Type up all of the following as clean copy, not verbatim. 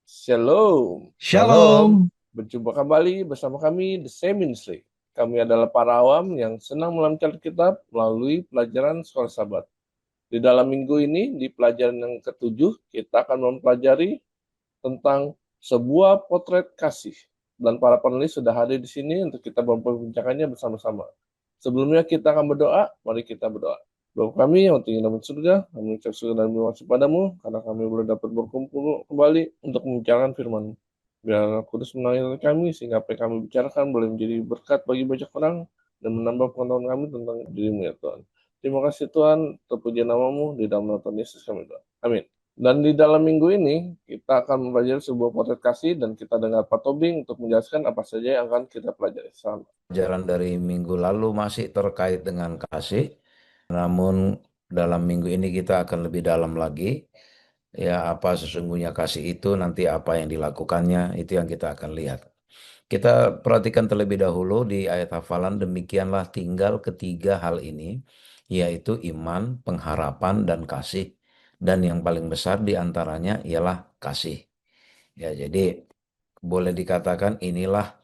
Shalom, Shalom. berjumpa kembali bersama kami The Same Ministry. Kami adalah para awam yang senang melancar kitab melalui pelajaran Sekolah Sabat. Di dalam minggu ini, di pelajaran yang ketujuh, kita akan mempelajari tentang sebuah potret kasih. Dan para penulis sudah hadir di sini untuk kita memperbincangannya bersama-sama. Sebelumnya kita akan berdoa, mari kita berdoa. Bapa kami yang tinggi dalam surga, kami ucap syukur dan terima kasih padamu, karena kami boleh dapat berkumpul kembali untuk membicarakan firman. Biar Roh Kudus menemani kami, sehingga apa yang kami bicarakan boleh menjadi berkat bagi banyak orang, dan menambah pengetahuan kami tentang dirimu ya Tuhan. Terima kasih Tuhan, terpuji namamu, di dalam nama Tuhan Yesus kami doa. Amin. Dan di dalam minggu ini, kita akan mempelajari sebuah potret kasih, dan kita dengar Pak Tobing untuk menjelaskan apa saja yang akan kita pelajari. Selamat. Pelajaran dari minggu lalu masih terkait dengan kasih, namun dalam minggu ini kita akan lebih dalam lagi. Ya, apa sesungguhnya kasih itu, nanti apa yang dilakukannya, itu yang kita akan lihat. Kita perhatikan terlebih dahulu di ayat hafalan, demikianlah tinggal ketiga hal ini, yaitu iman, pengharapan, dan kasih. Dan yang paling besar di antaranya ialah kasih. Ya, jadi boleh dikatakan inilah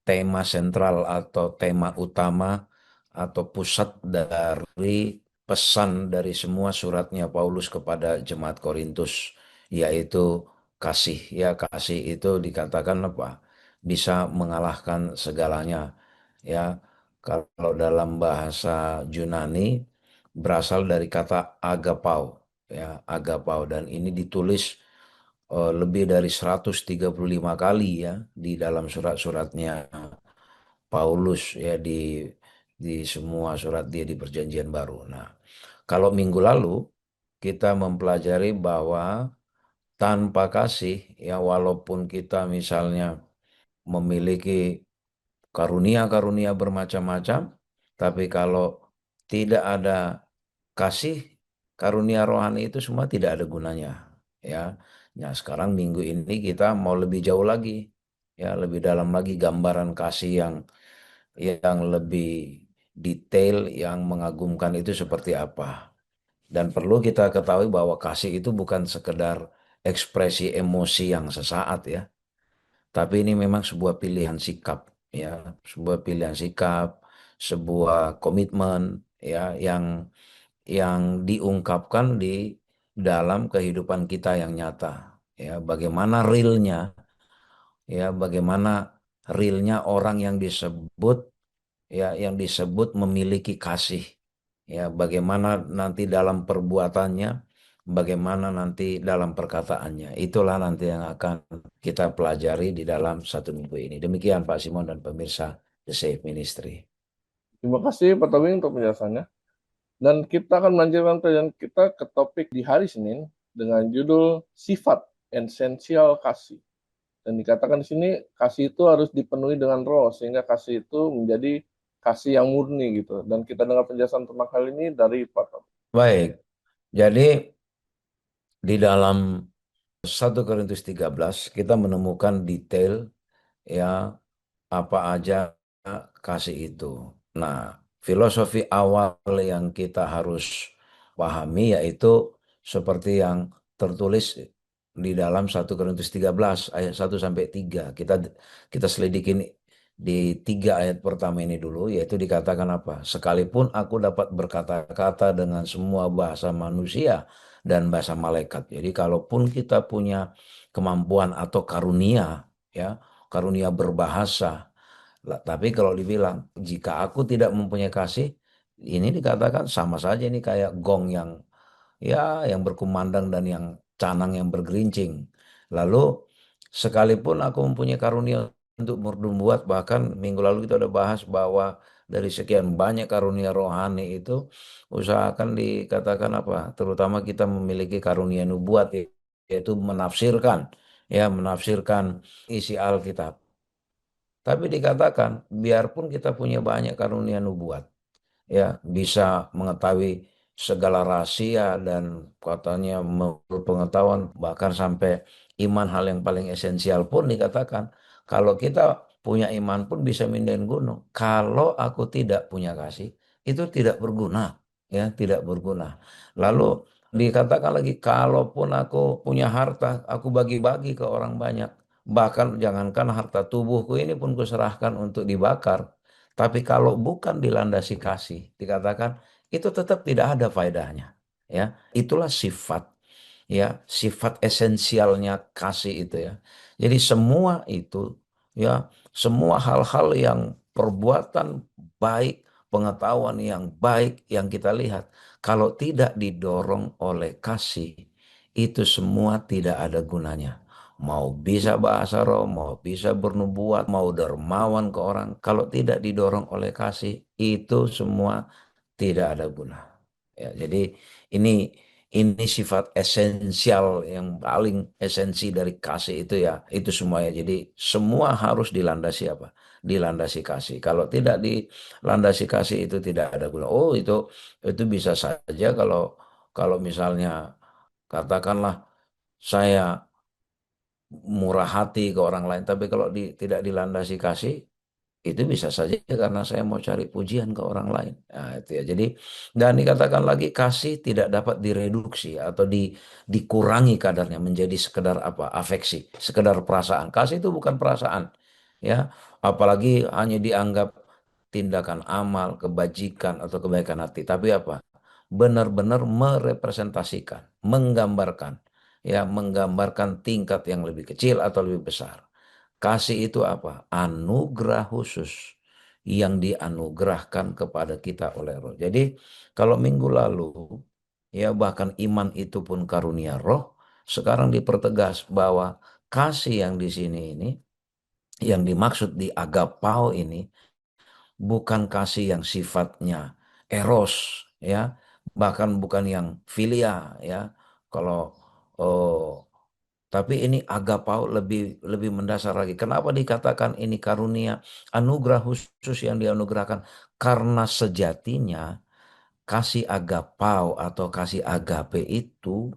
tema sentral atau tema utama atau pusat dari pesan dari semua suratnya Paulus kepada jemaat Korintus, yaitu kasih. Ya, kasih itu dikatakan apa? Bisa mengalahkan segalanya. Ya, kalau dalam bahasa Yunani berasal dari kata agapau, ya, agapau, dan ini ditulis lebih dari 135 kali ya di dalam surat-suratnya Paulus, ya, di semua surat dia di Perjanjian Baru. Nah, kalau minggu lalu kita mempelajari bahwa tanpa kasih, ya, walaupun kita misalnya memiliki karunia-karunia bermacam-macam, tapi kalau tidak ada kasih, karunia rohani itu semua tidak ada gunanya. Ya, nah sekarang minggu ini kita mau lebih jauh lagi, ya, lebih dalam lagi gambaran kasih yang lebih detail, yang mengagumkan itu seperti apa. Dan perlu kita ketahui bahwa kasih itu bukan sekedar ekspresi emosi yang sesaat, ya, tapi ini memang sebuah pilihan sikap, ya, sebuah pilihan sikap, sebuah komitmen, ya, yang diungkapkan di dalam kehidupan kita yang nyata. Ya, bagaimana realnya orang yang disebut memiliki kasih. Ya, bagaimana nanti dalam perbuatannya, bagaimana nanti dalam perkataannya. Itulah nanti yang akan kita pelajari di dalam satu minggu ini. Demikian Pak Simon dan pemirsa The Safe Ministry. Terima kasih Pak Tobing untuk penjelasannya. Dan kita akan melanjutkan pelajaran kita ke topik di hari Senin dengan judul sifat esensial kasih. Dan dikatakan di sini kasih itu harus dipenuhi dengan roh sehingga kasih itu menjadi kasih yang murni gitu. Dan kita dengar penjelasan tentang hal ini dari Pak Tobing. Baik, jadi di dalam 1 Korintus 13 kita menemukan detail, ya, apa aja kasih itu. Nah, filosofi awal yang kita harus pahami yaitu seperti yang tertulis di dalam 1 Korintus 13 ayat 1 sampai 3. Kita selidikin di 3 ayat pertama ini dulu, yaitu dikatakan apa? Sekalipun aku dapat berkata-kata dengan semua bahasa manusia dan bahasa malaikat. Jadi kalaupun kita punya kemampuan atau karunia, ya, karunia berbahasa. Lah, tapi kalau dibilang, jika aku tidak mempunyai kasih, ini dikatakan sama saja, ini kayak gong yang berkumandang dan yang canang yang bergerincing. Lalu, sekalipun aku mempunyai karunia untuk bernubuat, bahkan minggu lalu kita udah bahas bahwa dari sekian banyak karunia rohani itu, usahakan dikatakan apa? Terutama kita memiliki karunia nubuat, yaitu menafsirkan, ya, menafsirkan isi Alkitab. Tapi dikatakan, biarpun kita punya banyak karunia nubuat, ya, bisa mengetahui segala rahasia dan katanya menurut pengetahuan, bahkan sampai iman, hal yang paling esensial pun dikatakan, kalau kita punya iman pun bisa mindahin gunung. Kalau aku tidak punya kasih, itu tidak berguna, ya, tidak berguna. Lalu dikatakan lagi, kalaupun aku punya harta, aku bagi-bagi ke orang banyak. Bahkan jangankan harta tubuhku ini pun kuserahkan untuk dibakar. Tapi kalau bukan dilandasi kasih, dikatakan itu tetap tidak ada faedahnya. Ya, itulah sifat, ya, sifat esensialnya kasih itu ya. Jadi semua itu, ya, semua hal-hal yang perbuatan baik, pengetahuan yang baik yang kita lihat, kalau tidak didorong oleh kasih, itu semua tidak ada gunanya. Mau bisa bahasa roh, mau bisa bernubuat, mau dermawan ke orang, kalau tidak didorong oleh kasih, itu semua tidak ada guna. Ya, jadi ini ini sifat esensial yang paling esensi dari kasih itu ya, itu semua ya. Jadi semua harus dilandasi apa? Dilandasi kasih. Kalau tidak dilandasi kasih itu tidak ada guna. Oh, itu bisa saja kalau kalau misalnya katakanlah saya murah hati ke orang lain, tapi kalau tidak dilandasi kasih, itu bisa saja karena saya mau cari pujian ke orang lain. Nah, itu ya. Jadi, dan dikatakan lagi kasih tidak dapat direduksi atau dikurangi kadarnya menjadi sekedar apa? Afeksi, sekedar perasaan. Kasih itu bukan perasaan, ya. Apalagi hanya dianggap tindakan amal, kebajikan atau kebaikan hati. Tapi apa? Benar-benar merepresentasikan, menggambarkan, ya, menggambarkan tingkat yang lebih kecil atau lebih besar. Kasih itu apa? Anugerah khusus yang dianugerahkan kepada kita oleh Roh. Jadi kalau minggu lalu, ya, bahkan iman itu pun karunia Roh, sekarang dipertegas bahwa kasih yang di sini ini, yang dimaksud di agapao ini, bukan kasih yang sifatnya eros, ya, bahkan bukan yang filia, ya. Kalau oh, tapi ini agapau lebih lebih mendasar lagi. Kenapa dikatakan ini karunia, anugerah khusus yang dianugerahkan? Karena sejatinya kasih agapau atau kasih agape itu,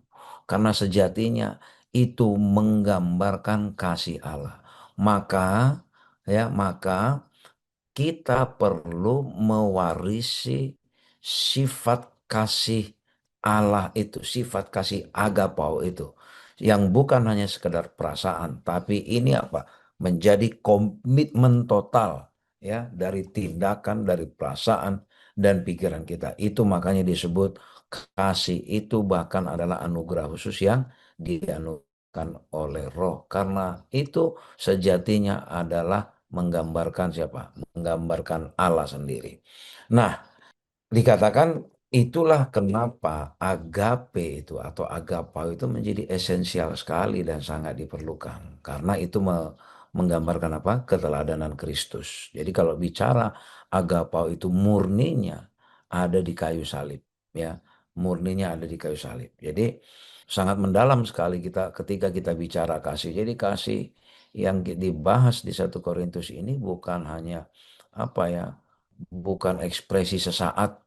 karena sejatinya itu menggambarkan kasih Allah. Maka, ya, maka kita perlu mewarisi sifat kasih Allah itu, sifat kasih agapau itu, yang bukan hanya sekedar perasaan, tapi ini apa? Menjadi komitmen total, ya, dari tindakan, dari perasaan dan pikiran kita. Itu makanya disebut kasih itu bahkan adalah anugerah khusus yang dianugerahkan oleh Roh, karena itu sejatinya adalah menggambarkan siapa? Menggambarkan Allah sendiri. Nah, dikatakan itulah kenapa agape itu atau agapau itu menjadi esensial sekali dan sangat diperlukan. Karena itu menggambarkan apa? Keteladanan Kristus. Jadi kalau bicara agapau itu murninya ada di kayu salib, ya. Murninya ada di kayu salib. Jadi sangat mendalam sekali kita ketika kita bicara kasih. Jadi kasih yang dibahas di 1 Korintus ini bukan hanya apa ya, bukan ekspresi sesaat,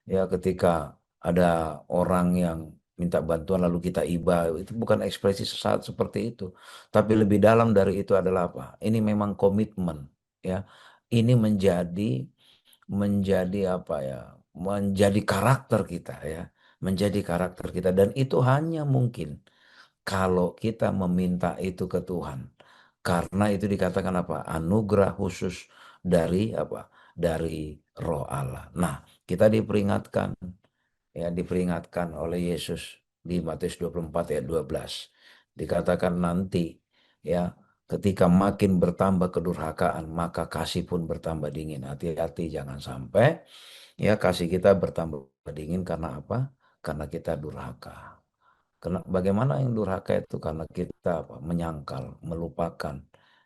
ya, ketika ada orang yang minta bantuan lalu kita iba, itu bukan ekspresi sesaat seperti itu. Tapi lebih dalam dari itu adalah apa? Ini memang komitmen, ya. Ini menjadi apa ya? Menjadi karakter kita, ya. Menjadi karakter kita, dan itu hanya mungkin kalau kita meminta itu ke Tuhan. Karena itu dikatakan apa? Anugerah khusus dari apa? Dari Roh Allah. Nah, kita diperingatkan, ya, diperingatkan oleh Yesus di Matius 24 ayat 12. Dikatakan nanti, ya, ketika makin bertambah kedurhakaan, maka kasih pun bertambah dingin. Hati-hati jangan sampai, ya, kasih kita bertambah dingin karena apa? Karena kita durhaka. Karena bagaimana yang durhaka itu karena kita apa, menyangkal, melupakan,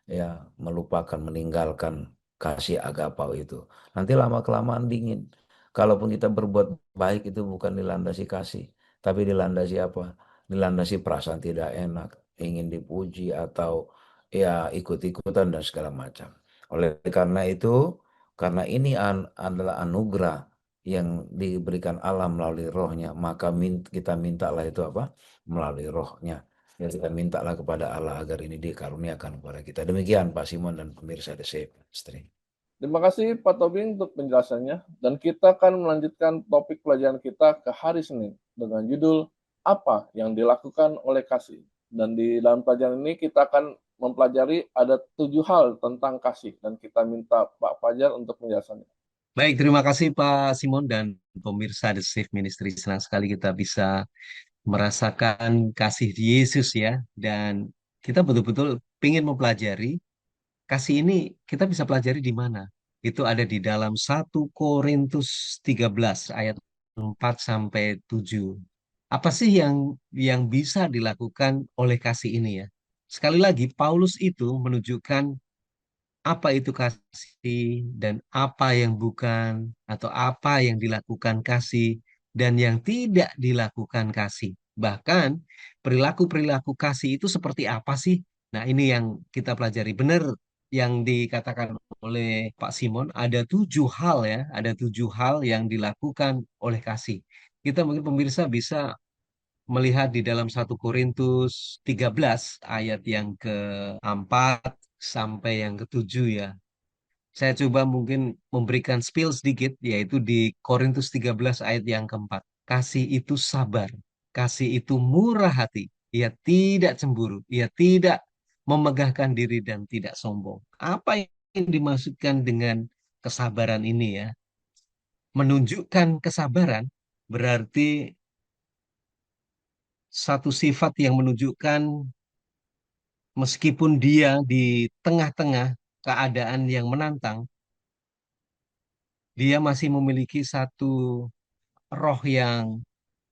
ya, melupakan, meninggalkan kasih agapau itu. Nanti lama-kelamaan dingin. Kalaupun kita berbuat baik itu bukan dilandasi kasih, tapi dilandasi apa? Dilandasi perasaan tidak enak, ingin dipuji atau ya ikut-ikutan dan segala macam. Oleh karena itu, karena ini adalah anugerah yang diberikan Allah melalui rohnya, maka kita mintalah itu apa? Melalui rohnya. Ya, kita mintalah kepada Allah agar ini dikaruniakan kepada kita. Demikian Pak Simon dan pemirsa The Safe Stream. Terima kasih Pak Tobing untuk penjelasannya, dan kita akan melanjutkan topik pelajaran kita ke hari Senin dengan judul apa yang dilakukan oleh kasih. Dan di dalam pelajaran ini kita akan mempelajari ada 7 hal tentang kasih. Dan kita minta Pak Fajar untuk menjelaskannya. Baik, terima kasih Pak Simon dan pemirsa The Safe Ministry. Senang sekali kita bisa merasakan kasih Yesus ya. Dan kita betul-betul ingin mempelajari kasih ini kita bisa pelajari di mana? Itu ada di dalam 1 Korintus 13 ayat 4 sampai 7. Apa sih yang bisa dilakukan oleh kasih ini ya? Sekali lagi, Paulus itu menunjukkan apa itu kasih dan apa yang bukan atau apa yang dilakukan kasih dan yang tidak dilakukan kasih. Bahkan perilaku-perilaku kasih itu seperti apa sih? Nah, ini yang kita pelajari. Benar yang dikatakan oleh Pak Simon, ada 7 hal ya, ada 7 hal yang dilakukan oleh kasih. Kita mungkin pemirsa bisa melihat di dalam 1 Korintus 13 ayat yang keempat sampai yang ketujuh ya. Saya coba mungkin memberikan spill sedikit, yaitu di Korintus 13 ayat yang keempat. Kasih itu sabar, kasih itu murah hati, ia tidak cemburu, ia tidak memegahkan diri dan tidak sombong. Apa yang dimaksudkan dengan kesabaran ini ya? Menunjukkan kesabaran berarti satu sifat yang menunjukkan meskipun dia di tengah-tengah keadaan yang menantang, dia masih memiliki satu roh yang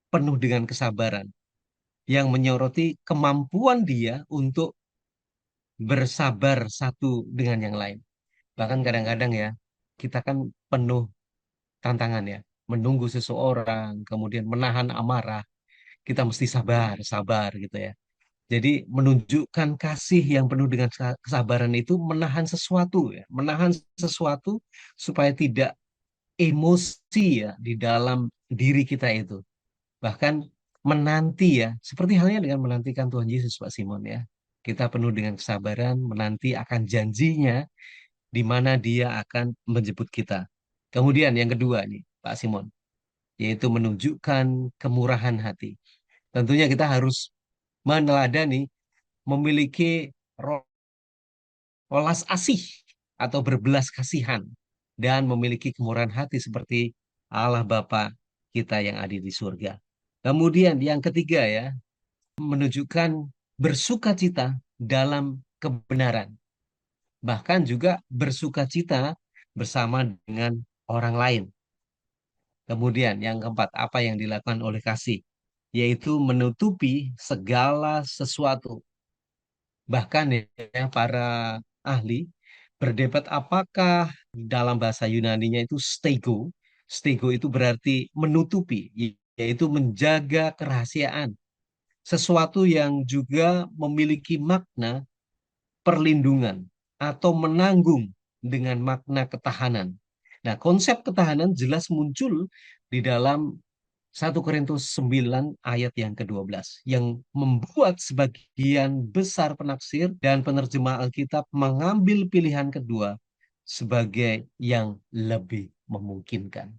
penuh dengan kesabaran, yang menyoroti kemampuan dia untuk bersabar satu dengan yang lain. Bahkan kadang-kadang ya, kita kan penuh tantangan ya, menunggu seseorang, kemudian menahan amarah, kita mesti sabar, sabar gitu ya. Jadi menunjukkan kasih yang penuh dengan kesabaran itu menahan sesuatu ya, menahan sesuatu supaya tidak emosi ya di dalam diri kita itu. Bahkan menanti ya, seperti halnya dengan menantikan Tuhan Yesus Pak Simon ya. Kita penuh dengan kesabaran menanti akan janjinya di mana dia akan menjemput kita. Kemudian yang kedua nih Pak Simon, yaitu menunjukkan kemurahan hati. Tentunya kita harus meneladani memiliki welas asih atau berbelas kasihan dan memiliki kemurahan hati seperti Allah Bapa kita yang ada di surga. Kemudian yang ketiga ya, menunjukkan bersukacita dalam kebenaran. Bahkan juga bersukacita bersama dengan orang lain. Kemudian yang keempat, apa yang dilakukan oleh kasih? Yaitu menutupi segala sesuatu. Bahkan ya para ahli berdebat apakah dalam bahasa Yunaninya itu stego. Stego itu berarti menutupi, yaitu menjaga kerahasiaan. Sesuatu yang juga memiliki makna perlindungan atau menanggung dengan makna ketahanan. Nah, konsep ketahanan jelas muncul di dalam 1 Korintus 9 ayat yang ke-12 yang membuat sebagian besar penaksir dan penerjemah Alkitab mengambil pilihan kedua sebagai yang lebih memungkinkan.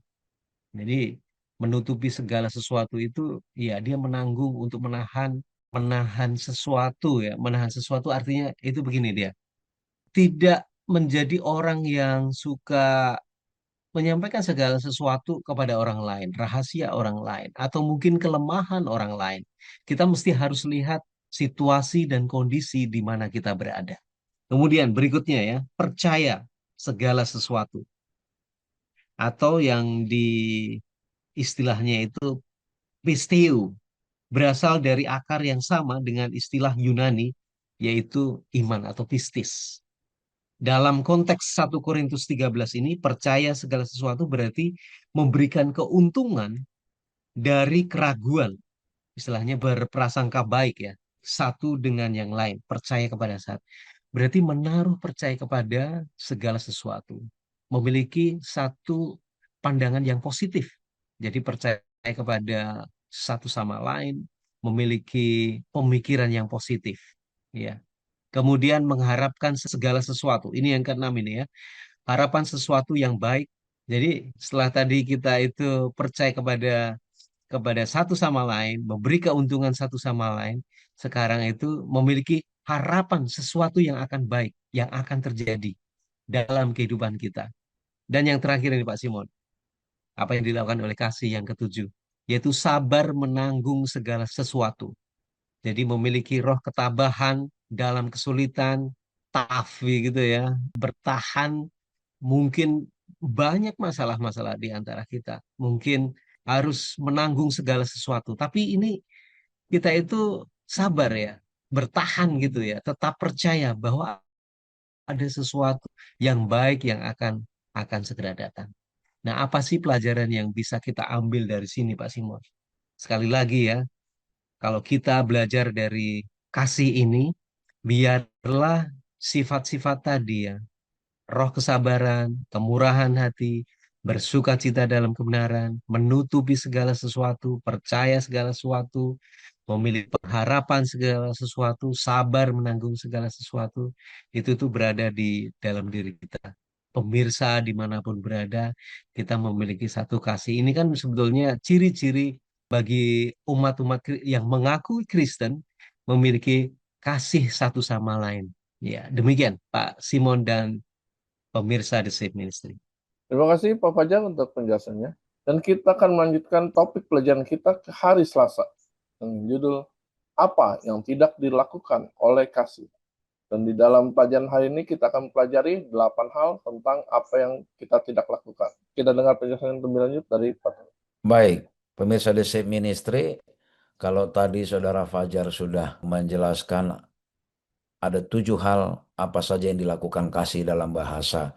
Jadi menutupi segala sesuatu itu ya dia menanggung untuk menahan sesuatu ya. Menahan sesuatu artinya itu begini dia. Tidak menjadi orang yang suka menyampaikan segala sesuatu kepada orang lain, rahasia orang lain, atau mungkin kelemahan orang lain. Kita mesti harus lihat situasi dan kondisi di mana kita berada. Kemudian berikutnya ya, percaya segala sesuatu. Atau yang di istilahnya itu pisteu, berasal dari akar yang sama dengan istilah Yunani, yaitu iman atau pistis. Dalam konteks 1 Korintus 13 ini, percaya segala sesuatu berarti memberikan keuntungan dari keraguan. Istilahnya berprasangka baik ya. Satu dengan yang lain. Percaya kepada saat. Berarti menaruh percaya kepada segala sesuatu. Memiliki satu pandangan yang positif. Jadi percaya kepada satu sama lain. Memiliki pemikiran yang positif. Ya. Kemudian mengharapkan segala sesuatu. Ini yang keenam ini ya. Harapan sesuatu yang baik. Jadi setelah tadi kita itu percaya kepada kepada satu sama lain, memberi keuntungan satu sama lain, sekarang itu memiliki harapan sesuatu yang akan baik, yang akan terjadi dalam kehidupan kita. Dan yang terakhir ini Pak Simon, apa yang dilakukan oleh kasih yang ketujuh, yaitu sabar menanggung segala sesuatu. Jadi memiliki roh ketabahan dalam kesulitan, tafi gitu ya, bertahan. Mungkin banyak masalah-masalah di antara kita. Mungkin harus menanggung segala sesuatu. Tapi ini kita itu sabar ya, bertahan gitu ya, tetap percaya bahwa ada sesuatu yang baik yang akan segera datang. Nah, apa sih pelajaran yang bisa kita ambil dari sini, Pak Simon? Sekali lagi ya, kalau kita belajar dari kasih ini, biarlah sifat-sifat tadi ya, roh kesabaran, kemurahan hati, bersukacita dalam kebenaran, menutupi segala sesuatu, percaya segala sesuatu, memiliki pengharapan segala sesuatu, sabar menanggung segala sesuatu, itu tuh berada di dalam diri kita. Pemirsa dimanapun berada, kita memiliki satu kasih. Ini kan sebetulnya ciri-ciri bagi umat-umat yang mengaku Kristen memiliki kasih satu sama lain. Ya, demikian Pak Simon dan pemirsa The Save Ministry. Terima kasih Pak Fajar untuk penjelasannya. Dan kita akan melanjutkan topik pelajaran kita ke hari Selasa dengan judul apa yang tidak dilakukan oleh kasih. Dan di dalam pelajaran hari ini kita akan pelajari 8 hal tentang apa yang kita tidak lakukan. Kita dengar penjelasan yang lebih lanjut dari Pak. Baik, pemirsa The Save Ministry, kalau tadi Saudara Fajar sudah menjelaskan ada 7 hal apa saja yang dilakukan kasih dalam bahasa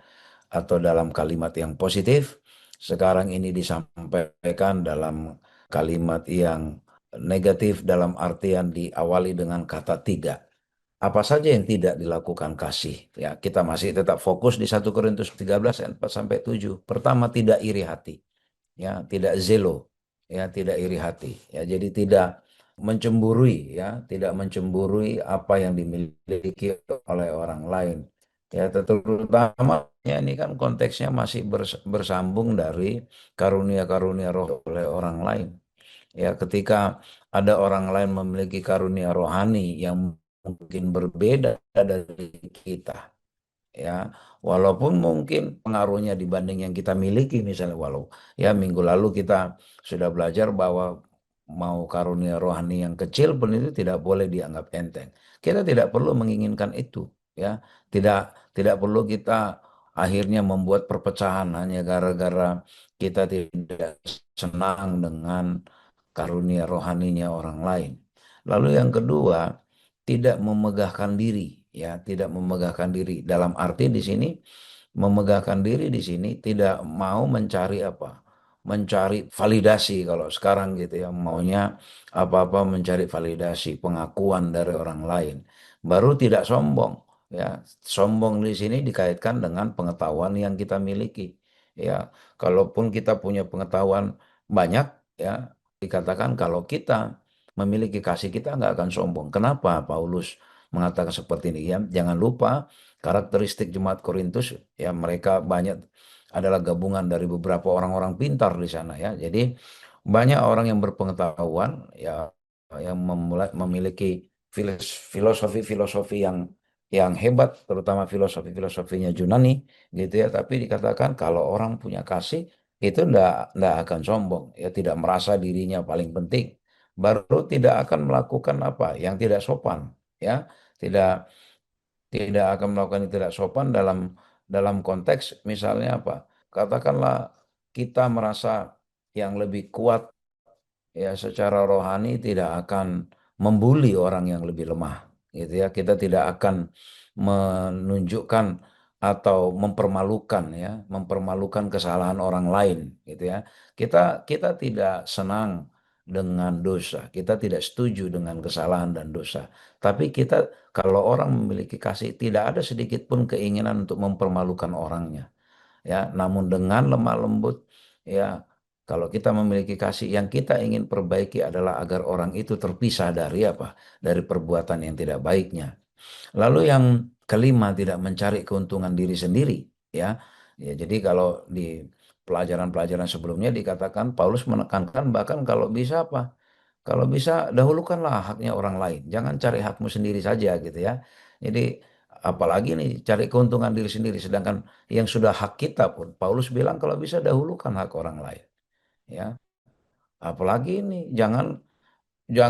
atau dalam kalimat yang positif. Sekarang ini disampaikan dalam kalimat yang negatif dalam artian diawali dengan kata tidak. Apa saja yang tidak dilakukan kasih? Ya, kita masih tetap fokus di 1 Korintus 13 ayat 4 sampai 7. Pertama, tidak iri hati. Ya, tidak zelo. Ya, tidak iri hati. Ya, jadi tidak mencemburui, ya, tidak mencemburui apa yang dimiliki oleh orang lain. Ya, terutama ya, ini kan konteksnya masih bersambung dari karunia-karunia roh oleh orang lain. Ya, ketika ada orang lain memiliki karunia rohani yang mungkin berbeda dari kita, ya, walaupun mungkin pengaruhnya dibanding yang kita miliki, misalnya ya minggu lalu kita sudah belajar bahwa mau karunia rohani yang kecil pun itu tidak boleh dianggap enteng. Kita tidak perlu menginginkan itu, ya. Tidak perlu kita akhirnya membuat perpecahan hanya gara-gara kita tidak senang dengan karunia rohaninya orang lain. Lalu yang kedua, tidak memegahkan diri, ya, tidak memegahkan diri. Dalam arti di sini memegahkan diri di sini tidak mau mencari apa? Mencari validasi kalau sekarang gitu ya, maunya apa-apa mencari validasi, pengakuan dari orang lain. Baru tidak sombong, ya. Sombong di sini dikaitkan dengan pengetahuan yang kita miliki. Ya, kalaupun kita punya pengetahuan banyak, ya, dikatakan kalau kita memiliki kasih kita nggak akan sombong. Kenapa Paulus mengatakan seperti ini? Ya, jangan lupa karakteristik jemaat Korintus, ya, mereka banyak adalah gabungan dari beberapa orang-orang pintar di sana, ya. Jadi banyak orang yang berpengetahuan, ya, yang memiliki filosofi-filosofi yang hebat, terutama filosofinya Yunani, gitu ya. Tapi dikatakan kalau orang punya kasih itu ndak akan sombong, ya, tidak merasa dirinya paling penting, baru tidak akan melakukan apa yang tidak sopan, ya, tidak tidak akan melakukan yang tidak sopan dalam konteks misalnya apa? Katakanlah kita merasa yang lebih kuat, ya, secara rohani, tidak akan membuli orang yang lebih lemah, gitu ya. Kita tidak akan menunjukkan atau mempermalukan kesalahan orang lain, gitu ya. Kita tidak senang dengan dosa, kita tidak setuju dengan kesalahan dan dosa. Tapi kita, kalau orang memiliki kasih, tidak ada sedikit pun keinginan untuk mempermalukan orangnya, ya. Namun dengan lemah lembut, ya, kalau kita memiliki kasih, yang kita ingin perbaiki adalah agar orang itu terpisah dari apa? Dari perbuatan yang tidak baiknya. Lalu yang kelima, tidak mencari keuntungan diri sendiri, ya. Ya, jadi kalau di pelajaran-pelajaran sebelumnya dikatakan Paulus menekankan bahkan kalau bisa apa? Kalau bisa dahulukanlah haknya orang lain. Jangan cari hakmu sendiri saja gitu ya. Jadi apalagi nih cari keuntungan diri sendiri. Sedangkan yang sudah hak kita pun Paulus bilang kalau bisa dahulukan hak orang lain. Ya, apalagi ini jangan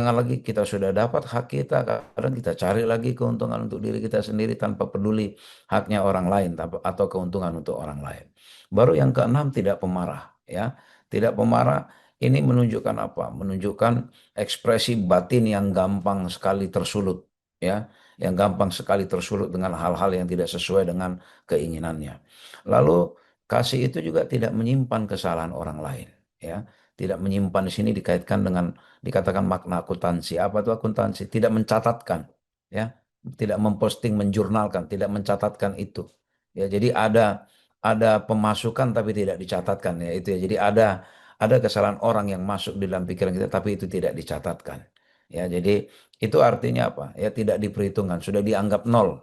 lagi kita sudah dapat hak kita, kadang kita cari lagi keuntungan untuk diri kita sendiri tanpa peduli haknya orang lain atau keuntungan untuk orang lain. Baru yang keenam, tidak pemarah, ya. Tidak pemarah ini menunjukkan apa? Menunjukkan ekspresi batin yang gampang sekali tersulut, ya. Yang gampang sekali tersulut dengan hal-hal yang tidak sesuai dengan keinginannya. Lalu kasih itu juga tidak menyimpan kesalahan orang lain, ya. Tidak menyimpan di sini dikaitkan dengan dikatakan makna akuntansi. Apa itu akuntansi? Tidak mencatatkan, ya, tidak memposting, menjurnalkan, tidak mencatatkan itu. Ya, jadi ada pemasukan tapi tidak dicatatkan ya itu ya. Jadi ada kesalahan orang yang masuk di dalam pikiran kita tapi itu tidak dicatatkan. Ya, jadi itu artinya apa? Ya tidak diperhitungkan, sudah dianggap nol.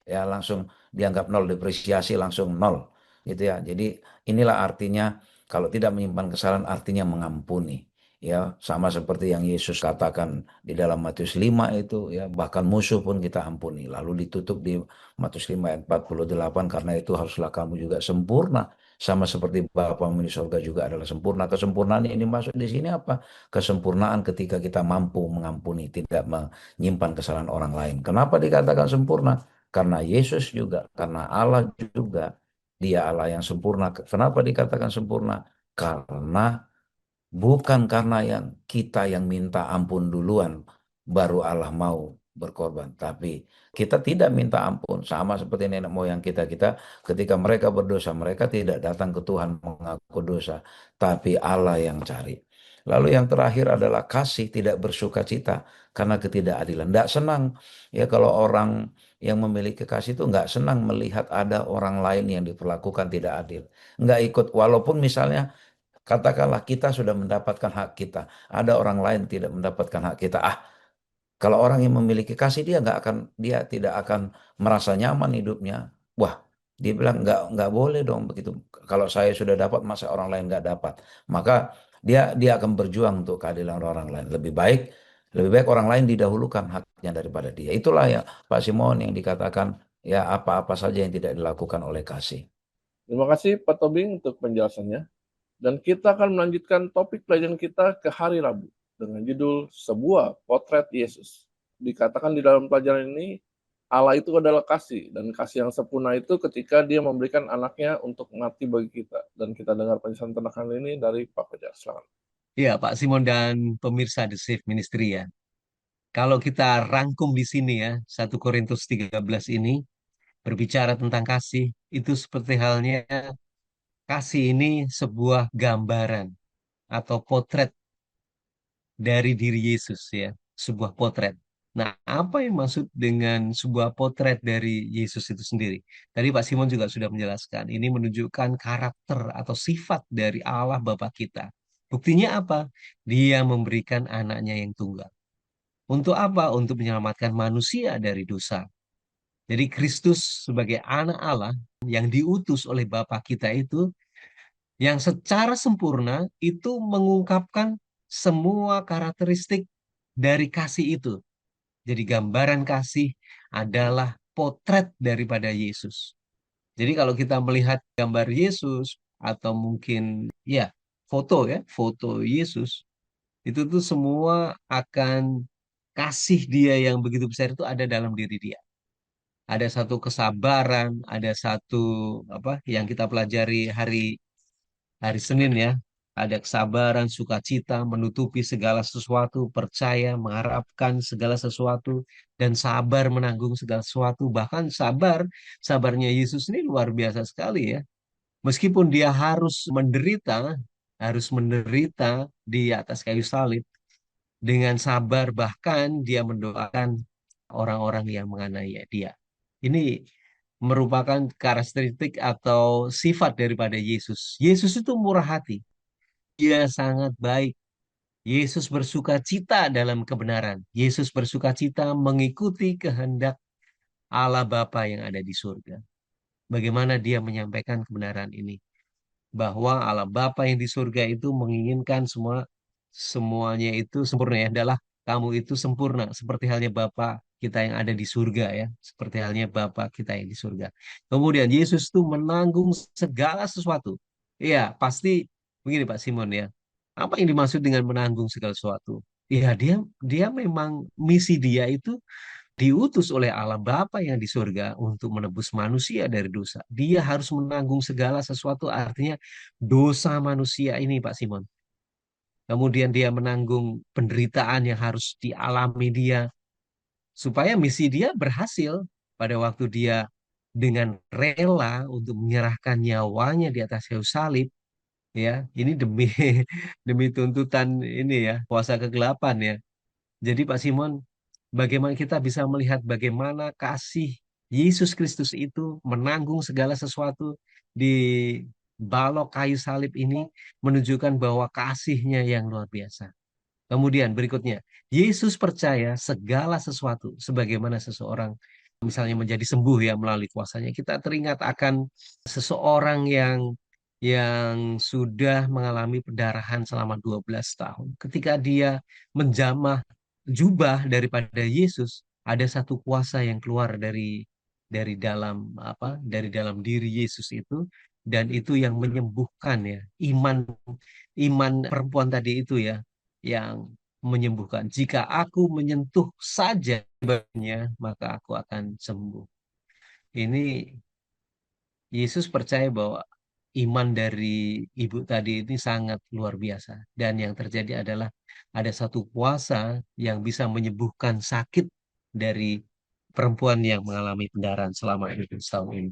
Ya langsung dianggap nol, depresiasi langsung nol gitu ya. Jadi inilah artinya kalau tidak menyimpan kesalahan artinya mengampuni, ya sama seperti yang Yesus katakan di dalam Matius 5 itu ya, bahkan musuh pun kita ampuni. Lalu ditutup di Matius 5 ayat 48, karena itu haruslah kamu juga sempurna sama seperti Bapamu di surga juga adalah sempurna. Kesempurnaan ini masuk di sini apa? Kesempurnaan ketika kita mampu mengampuni, tidak menyimpan kesalahan orang lain. Kenapa dikatakan sempurna? Karena Yesus juga, karena Allah juga, dia Allah yang sempurna. Kenapa dikatakan sempurna? Karena bukan karena yang kita yang minta ampun duluan, baru Allah mau berkorban. Tapi kita tidak minta ampun, sama seperti nenek moyang kita. Kita ketika mereka berdosa, mereka tidak datang ke Tuhan mengaku dosa, tapi Allah yang cari. Lalu yang terakhir adalah kasih tidak bersuka cita karena ketidakadilan. Tidak senang ya kalau orang yang memiliki kasih itu nggak senang melihat ada orang lain yang diperlakukan tidak adil. Nggak ikut, walaupun misalnya katakanlah kita sudah mendapatkan hak kita, ada orang lain tidak mendapatkan hak kita. Kalau orang yang memiliki kasih dia tidak akan merasa nyaman hidupnya. Wah, dia bilang nggak boleh dong begitu. Kalau saya sudah dapat, masa orang lain nggak dapat? Maka dia akan berjuang untuk keadilan orang lain. Lebih baik orang lain didahulukan haknya daripada dia. Itulah ya Pak Simon yang dikatakan ya apa-apa saja yang tidak dilakukan oleh kasih. Terima kasih Pak Tobing untuk penjelasannya. Dan kita akan melanjutkan topik pelajaran kita ke hari Rabu dengan judul Sebuah Potret Yesus. Dikatakan di dalam pelajaran ini, Allah itu adalah kasih, dan kasih yang sempurna itu ketika dia memberikan anaknya untuk mati bagi kita. Dan kita dengar penjelasan tentang ini dari Pak Fajar. Selamat. Iya, Pak Simon dan pemirsa The Safe Ministry ya. Kalau kita rangkum di sini ya, 1 Korintus 13 ini berbicara tentang kasih, itu seperti halnya kasih ini sebuah gambaran atau potret dari diri Yesus ya, sebuah potret. Nah, apa yang maksud dengan sebuah potret dari Yesus itu sendiri? Tadi Pak Simon juga sudah menjelaskan, ini menunjukkan karakter atau sifat dari Allah Bapa kita. Buktinya apa? Dia memberikan anaknya yang tunggal. Untuk apa? Untuk menyelamatkan manusia dari dosa. Jadi Kristus sebagai anak Allah yang diutus oleh Bapa kita itu yang secara sempurna itu mengungkapkan semua karakteristik dari kasih itu. Jadi gambaran kasih adalah potret daripada Yesus. Jadi kalau kita melihat gambar Yesus atau mungkin ya foto Yesus itu tuh semua akan kasih dia yang begitu besar itu ada dalam diri dia. Ada satu kesabaran, ada satu apa yang kita pelajari hari Senin ya. Ada kesabaran, sukacita, menutupi segala sesuatu, percaya, mengharapkan segala sesuatu, dan sabar menanggung segala sesuatu. Bahkan sabarnya Yesus ini luar biasa sekali ya. Meskipun dia harus menderita di atas kayu salib, dengan sabar bahkan dia mendoakan orang-orang yang menganiaya dia. Ini merupakan karakteristik atau sifat daripada Yesus. Yesus itu murah hati. Dia sangat baik. Yesus bersuka cita dalam kebenaran. Yesus bersuka cita mengikuti kehendak Allah Bapa yang ada di surga. Bagaimana dia menyampaikan kebenaran ini? bahwa Allah Bapa yang di surga itu menginginkan semuanya itu sempurna ya. Adalah kamu itu sempurna seperti halnya Bapa kita yang ada di surga ya, seperti halnya Bapa kita yang di surga. Kemudian Yesus itu menanggung segala sesuatu. Iya, pasti begini Pak Simon ya. Apa yang dimaksud dengan menanggung segala sesuatu? Ya, dia dia memang misi dia itu diutus oleh Allah Bapa yang di surga untuk menebus manusia dari dosa. Dia harus menanggung segala sesuatu, artinya dosa manusia ini, Pak Simon. Kemudian dia menanggung penderitaan yang harus dialami dia, supaya misi dia berhasil pada waktu dia dengan rela untuk menyerahkan nyawanya di atas kayu salib, ya. Ini demi demi tuntutan ini ya, kuasa kegelapan ya. Jadi Pak Simon, bagaimana kita bisa melihat bagaimana kasih Yesus Kristus itu menanggung segala sesuatu di balok kayu salib ini, menunjukkan bahwa kasihnya yang luar biasa. Kemudian berikutnya, Yesus percaya segala sesuatu sebagaimana seseorang misalnya menjadi sembuh ya melalui kuasanya. Kita teringat akan seseorang yang sudah mengalami pendarahan selama 12 tahun. Ketika dia menjamah jubah daripada Yesus, ada satu kuasa yang keluar dari dalam dari dalam diri Yesus itu, dan itu yang menyembuhkan ya. Iman perempuan tadi itu ya yang menyembuhkan. Jika aku menyentuh saja badannya, maka aku akan sembuh. Ini Yesus percaya bahwa iman dari ibu tadi ini sangat luar biasa. Dan yang terjadi adalah ada satu kuasa yang bisa menyembuhkan sakit dari perempuan yang mengalami pendarahan selama 12 tahun ini.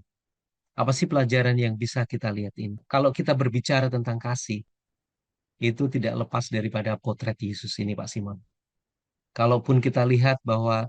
Apa sih pelajaran yang bisa kita lihat ini? Kalau kita berbicara tentang kasih, itu tidak lepas daripada potret Yesus ini, Pak Simon. Kalaupun kita lihat bahwa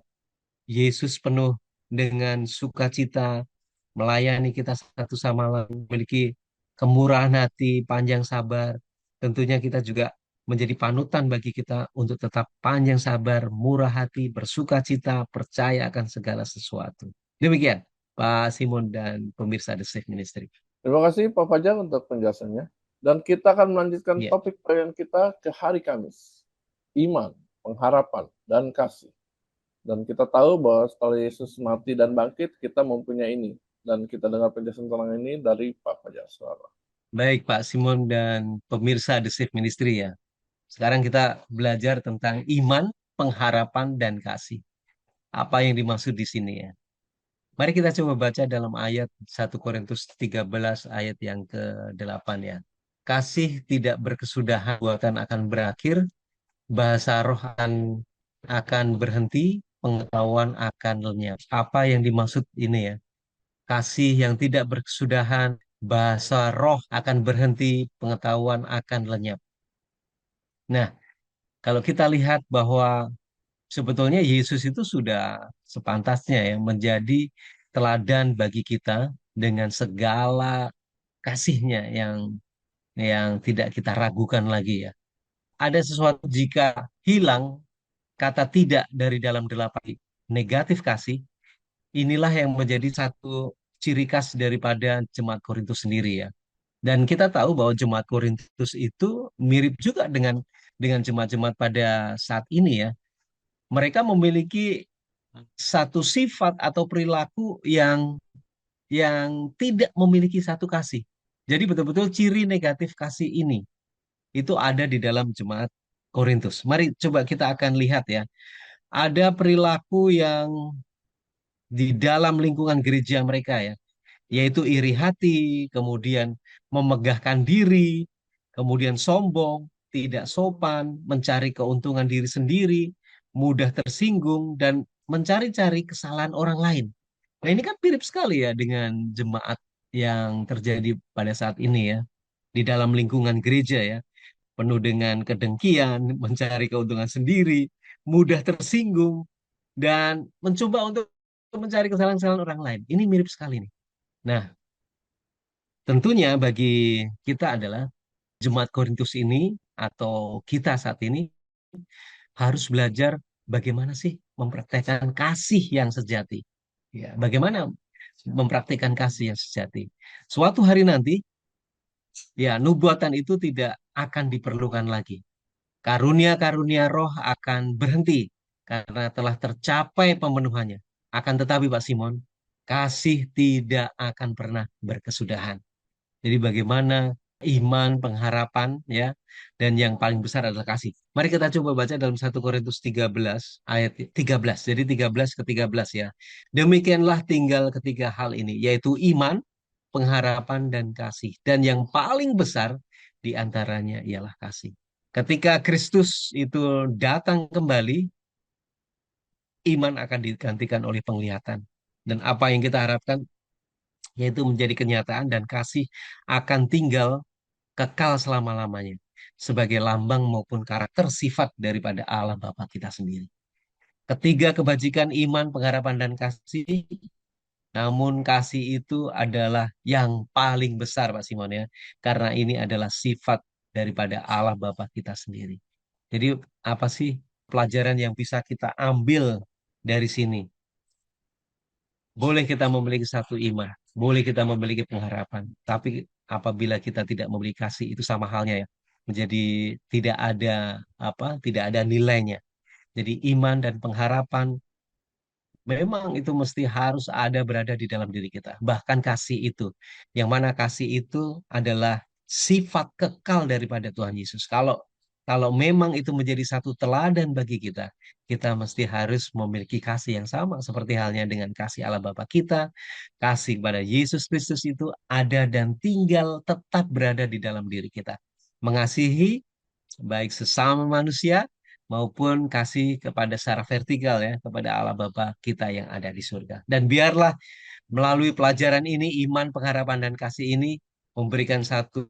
Yesus penuh dengan sukacita, melayani kita satu sama lain, memiliki kemurahan hati, panjang sabar. Tentunya kita juga menjadi panutan bagi kita untuk tetap panjang sabar, murah hati, bersukacita, percaya akan segala sesuatu. Demikian, Pak Simon dan pemirsa The Safe Ministry. Terima kasih Pak Fajar untuk penjelasannya. Dan kita akan melanjutkan Ya, topik perayaan kita ke hari Kamis. Iman, pengharapan, dan kasih. Dan kita tahu bahwa setelah Yesus mati dan bangkit, kita mempunyai ini. Dan kita dengar penjelasan tentang ini dari Pak Fajar Suara. baik Pak Simon dan pemirsa The Safe Ministry ya. Sekarang kita belajar tentang iman, pengharapan, dan kasih. Apa yang dimaksud di sini ya? Mari kita coba baca dalam ayat 1 Korintus 13 ayat yang ke-8 ya. Kasih tidak berkesudahan, perbuatan akan berakhir, bahasa roh akan berhenti, pengetahuan akan lenyap. Apa yang dimaksud ini ya? Kasih yang tidak berkesudahan, bahasa roh akan berhenti, pengetahuan akan lenyap. Nah, kalau kita lihat bahwa sebetulnya Yesus itu sudah sepantasnya ya menjadi teladan bagi kita dengan segala kasihnya yang tidak kita ragukan lagi ya. Ada sesuatu jika hilang kata tidak dari dalam delapan negatif kasih, inilah yang menjadi satu ciri khas daripada jemaat Korintus sendiri ya. Dan kita tahu bahwa jemaat Korintus itu mirip juga dengan jemaat-jemaat pada saat ini ya. Mereka memiliki satu sifat atau perilaku yang tidak memiliki satu kasih. Jadi betul-betul ciri negatif kasih ini itu ada di dalam jemaat Korintus. Mari coba kita akan lihat ya. Ada perilaku yang di dalam lingkungan gereja mereka ya, yaitu iri hati, kemudian memegahkan diri, kemudian sombong, tidak sopan, mencari keuntungan diri sendiri, mudah tersinggung, dan mencari-cari kesalahan orang lain. Nah, ini kan mirip sekali ya dengan jemaat yang terjadi pada saat ini ya, di dalam lingkungan gereja ya, penuh dengan kedengkian, mencari keuntungan sendiri, mudah tersinggung, dan mencoba untuk mencari kesalahan-kesalahan orang lain. Ini mirip sekali nih. Nah, tentunya bagi kita adalah Jemaat Korintus ini atau kita saat ini harus belajar bagaimana sih mempraktekkan kasih yang sejati. Ya, bagaimana mempraktikkan kasih yang sejati. Suatu hari nanti ya nubuatan itu tidak akan diperlukan lagi. Karunia-karunia roh akan berhenti karena telah tercapai pemenuhannya. Akan tetapi Pak Simon, kasih tidak akan pernah berkesudahan. Jadi bagaimana iman, pengharapan, ya, dan yang paling besar adalah kasih. Mari kita coba baca dalam 1 Korintus 13 ayat 13. Jadi 13 ke 13 ya. Demikianlah tinggal ketiga hal ini, yaitu iman, pengharapan, dan kasih. Dan yang paling besar di antaranya ialah kasih. Ketika Kristus itu datang kembali, iman akan digantikan oleh penglihatan. Dan apa yang kita harapkan yaitu menjadi kenyataan, dan kasih akan tinggal kekal selama-lamanya sebagai lambang maupun karakter sifat daripada Allah Bapa kita sendiri. Ketiga kebajikan iman, pengharapan, dan kasih, namun kasih itu adalah yang paling besar Pak Simon ya, karena ini adalah sifat daripada Allah Bapa kita sendiri. Jadi apa sih pelajaran yang bisa kita ambil dari sini? Boleh kita memiliki satu iman, boleh kita memiliki pengharapan, tapi apabila kita tidak memiliki kasih, itu sama halnya ya, menjadi tidak ada tidak ada nilainya. Jadi iman dan pengharapan memang itu mesti harus ada berada di dalam diri kita. Bahkan kasih itu, yang mana kasih itu adalah sifat kekal daripada Tuhan Yesus. Kalau kalau memang itu menjadi satu teladan bagi kita, kita mesti harus memiliki kasih yang sama seperti halnya dengan kasih Allah Bapa kita. Kasih kepada Yesus Kristus itu ada dan tinggal tetap berada di dalam diri kita. Mengasihi baik sesama manusia maupun kasih kepada secara vertikal ya kepada Allah Bapa kita yang ada di surga. Dan biarlah melalui pelajaran ini, iman, pengharapan, dan kasih ini memberikan satu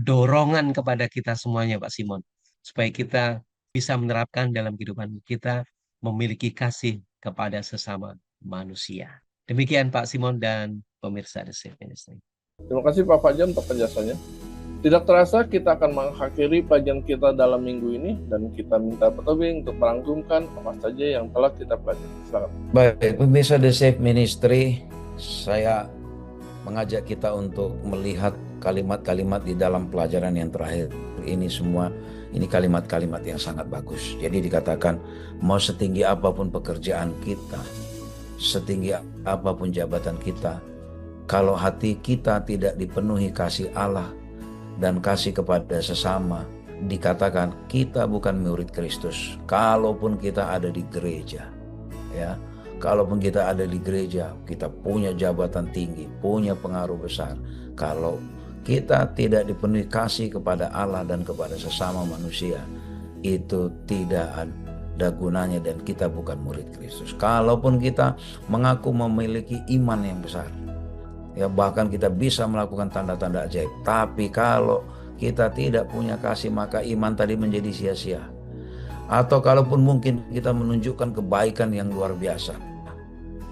dorongan kepada kita semuanya Pak Simon, supaya kita bisa menerapkan dalam kehidupan kita memiliki kasih kepada sesama manusia. Demikian Pak Simon dan pemirsa The Safe Ministry. Terima kasih Pak Fajar untuk penjelasannya. Tidak terasa kita akan mengakhiri pelajaran kita dalam minggu ini, dan kita minta Pak Tobing untuk merangkumkan apa saja yang telah kita pelajari. Silakan. Baik, pemirsa The Safe Ministry, saya mengajak kita untuk melihat kalimat-kalimat di dalam pelajaran yang terakhir ini semua. Ini kalimat-kalimat yang sangat bagus. Jadi dikatakan, mau setinggi apapun pekerjaan kita, setinggi apapun jabatan kita, kalau hati kita tidak dipenuhi kasih Allah dan kasih kepada sesama, dikatakan kita bukan murid Kristus. Kalaupun kita ada di gereja, ya, kalaupun kita ada di gereja, kita punya jabatan tinggi, punya pengaruh besar, kalau kita tidak dipenuhi kasih kepada Allah dan kepada sesama manusia, itu tidak ada gunanya dan kita bukan murid Kristus. Kalaupun kita mengaku memiliki iman yang besar, ya, bahkan kita bisa melakukan tanda-tanda ajaib, tapi kalau kita tidak punya kasih, maka iman tadi menjadi sia-sia. Atau kalaupun mungkin kita menunjukkan kebaikan yang luar biasa,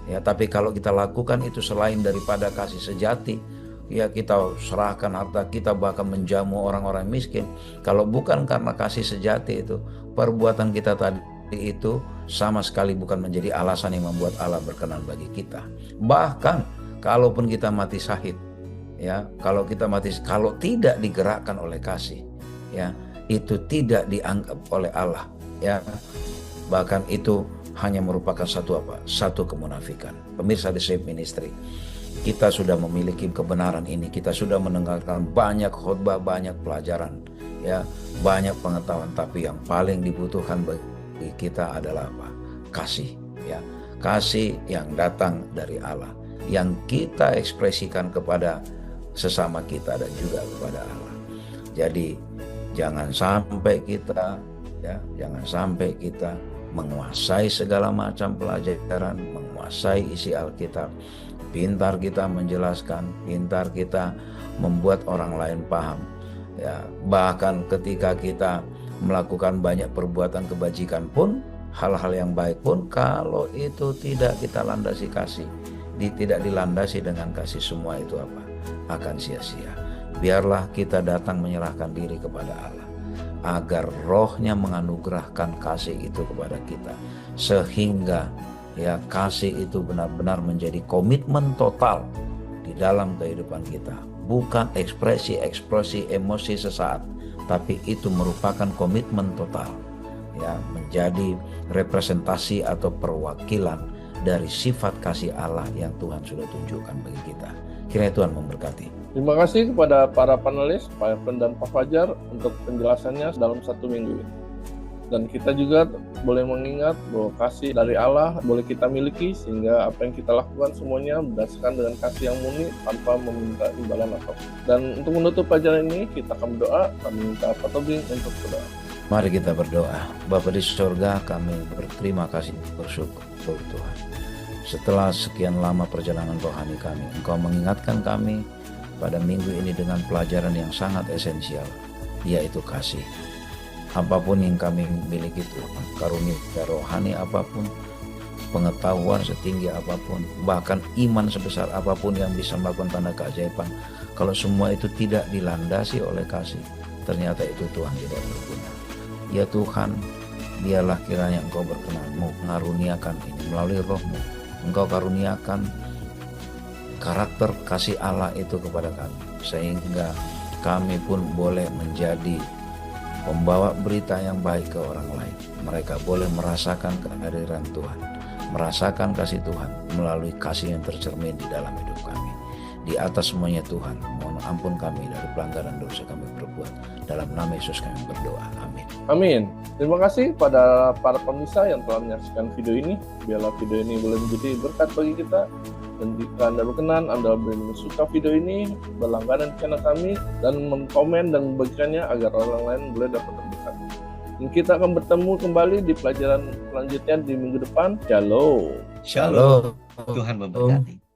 ya, tapi kalau kita lakukan itu selain daripada kasih sejati, ya, kita serahkan harta kita, bahkan menjamu orang-orang miskin, kalau bukan karena kasih sejati itu, perbuatan kita tadi itu sama sekali bukan menjadi alasan yang membuat Allah berkenan bagi kita. Bahkan kalaupun kita mati syahid, ya, kalau tidak digerakkan oleh kasih, ya, itu tidak dianggap oleh Allah, ya, bahkan itu hanya merupakan satu kemunafikan. Pemirsa The Safe Ministry, kita sudah memiliki kebenaran ini, kita sudah mendengarkan banyak khotbah, banyak pelajaran, ya, banyak pengetahuan, tapi yang paling dibutuhkan bagi kita adalah apa? Kasih, ya, kasih yang datang dari Allah, yang kita ekspresikan kepada sesama kita dan juga kepada Allah. Jadi jangan sampai kita menguasai segala macam pelajaran, menguasai isi Alkitab, pintar kita menjelaskan, pintar kita membuat orang lain paham, ya, bahkan ketika kita melakukan banyak perbuatan kebajikan pun, hal-hal yang baik pun, kalau itu tidak kita landasi kasih, tidak dilandasi dengan kasih, semua itu apa? Akan sia-sia. Biarlah kita datang menyerahkan diri kepada Allah, agar Roh-Nya menganugerahkan kasih itu kepada kita, sehingga, ya, kasih itu benar-benar menjadi komitmen total di dalam kehidupan kita, bukan ekspresi emosi sesaat, tapi itu merupakan komitmen total, ya, menjadi representasi atau perwakilan dari sifat kasih Allah yang Tuhan sudah tunjukkan bagi kita. Kiranya Tuhan memberkati. Terima kasih kepada para panelis, Pak Irfan dan Pak Fajar, untuk penjelasannya dalam 1 minggu ini. Dan kita juga boleh mengingat bahwa kasih dari Allah boleh kita miliki, sehingga apa yang kita lakukan semuanya berdasarkan dengan kasih yang murni tanpa meminta imbalan apapun. Dan untuk menutup pelajaran ini, kita akan berdoa. Kami minta Pak Tobing untuk berdoa. Mari kita berdoa. Bapa di surga, kami berterima kasih, bersyukur Tuhan. Setelah sekian lama perjalanan rohani kami, Engkau mengingatkan kami pada minggu ini dengan pelajaran yang sangat esensial, yaitu kasih. Apapun yang kami miliki Tuhan, karunia rohani apapun, pengetahuan setinggi apapun, bahkan iman sebesar apapun yang bisa melakukan tanda keajaiban, kalau semua itu tidak dilandasi oleh kasih, ternyata itu Tuhan tidak berguna. Ya Tuhan, biarlah kiranya Engkau berkenan mengaruniakan ini melalui Roh-Mu. Engkau karuniakan karakter kasih Allah itu kepada kami, sehingga kami pun boleh menjadi pembawa berita yang baik ke orang lain. Mereka boleh merasakan kehadiran Tuhan, merasakan kasih Tuhan melalui kasih yang tercermin di dalam hidup kami. Di atas semuanya Tuhan, mohon ampun kami dari pelanggaran dosa kami berbuat. Dalam nama Yesus kami berdoa. Amin. Amin. Terima kasih pada para pemirsa yang telah menyaksikan video ini. Biarlah video ini boleh menjadi berkat bagi kita. Dan jika Anda berkenan, Anda boleh suka video ini, berlangganan channel kami, dan menkomen dan membagikannya agar orang lain boleh dapat terberkat. Dan kita akan bertemu kembali di pelajaran selanjutnya di minggu depan. Shalom. Shalom. Tuhan memberkati.